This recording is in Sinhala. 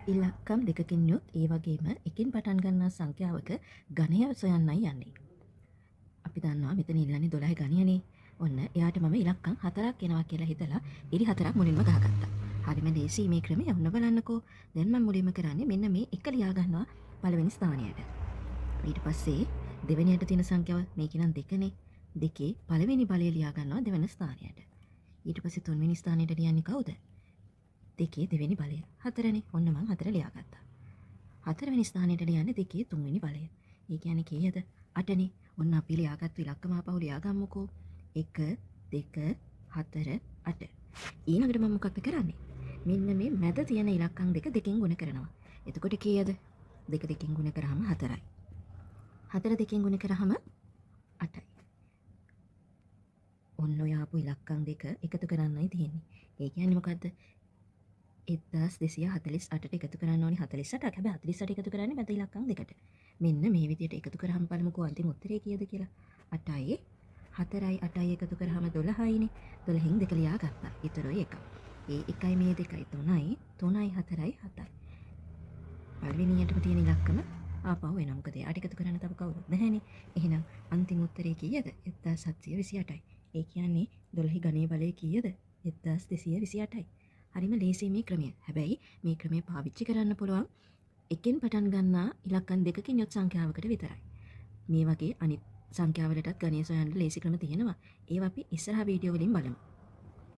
ඉලක්කම් දෙකකින් යුත් ඒ වගේම එකින් පටන් ගන්නා සංඛ්‍යාවක ගණය සොයන්නයි යන්නේ. අපි දන්නවා මෙතන ඉල්ලන්නේ 12 ගණයනේ. ඔන්න එයාට මම ඉලක්කම් 4ක් එනවා කියලා හිතලා ඉරි 4ක් මුලින්ම ගහගත්තා. හරිම ලේසි මේ ක්‍රමය. ඔන්න බලන්නකෝ. දැන් මම මුලින්ම කරන්නේ මෙන්න මේ එක ලියා ගන්නවා පළවෙනි ස්ථානයට. ඊට පස්සේ දෙවෙනියට තියෙන සංඛ්‍යාව මේක නම් 2නේ. 2 පළවෙනි බලය ලියා ගන්නවා දෙවෙනි ස්ථානයට. ඊට පස්සේ තුන්වෙනි ස්ථානයට ලියන්නේ කවුද? 2 දෙවෙනි බලය 4නේ. ඔන්න මං 4 ලියාගත්තා. 4වෙනි ස්ථානයට ලියන්නේ 2 තුන්වෙනි බලය. ඒ කියන්නේ කීයද? 8නේ. ඔන්න අපි ලියාගත්තු ඉලක්කම ආපහු ලියාගමුකෝ. 1 2 4 8. ඊළඟට මම මොකක්ද කරන්නේ? මෙන්න මේ මැද තියෙන ඉලක්කම් දෙක දෙකෙන් ගුණ කරනවා. එතකොට කීයද? 2 දෙකෙන් ගුණ කරාම 4යි. 4 දෙකෙන් ගුණ කරාම 8යි. ඔන්න ඔය ආපු ඉලක්කම් දෙක එකතු කරන්නයි තියෙන්නේ. ඒ කියන්නේ මොකද්ද? 1248ට එකතු කරන්න ඕනේ 48ක්. හැබැයි 48 එකතු කරන්නේ මැද ඉලක්කම් දෙකට. මෙන්න මේ විදිහට එකතු කරාම බලමුකෝ අන්තිම උත්තරේ කීයද කියලා. 8යි 4යි 8යි එකතු කරාම 12යිනේ. 12න් දෙක ලියා ගත්තා. ඊතරොයි එකක්. ඒ 1යි මේ 2යි 3යි 3යි 4යි 7යි. පළවෙනියටම තියෙන ඉලක්කම ආපහු එනවා. මොකද එයාට එකතු කරන්න තව කවුරුත් නැහැනේ. එහෙනම් අන්තිම උත්තරේ කීයද? 1728යි. ඒ කියන්නේ 12 ගණයේ බලය කීයද? 1228යි. හරිම ලේසි මේ ක්‍රමය. හැබැයි මේ ක්‍රමය පාවිච්චි කරන්න පුළුවන් එකෙන් පටන් ගන්නා ඉලක්කම් දෙකකින් යොත් සංඛ්‍යාවකට විතරයි. මේ වගේ අනිත් සංඛ්‍යාවලටත් ගණය සොයන්න ලේසි ක්‍රම තියෙනවා. ඒවා අපි ඉස්සරහ වීඩියෝ වලින් බලමු.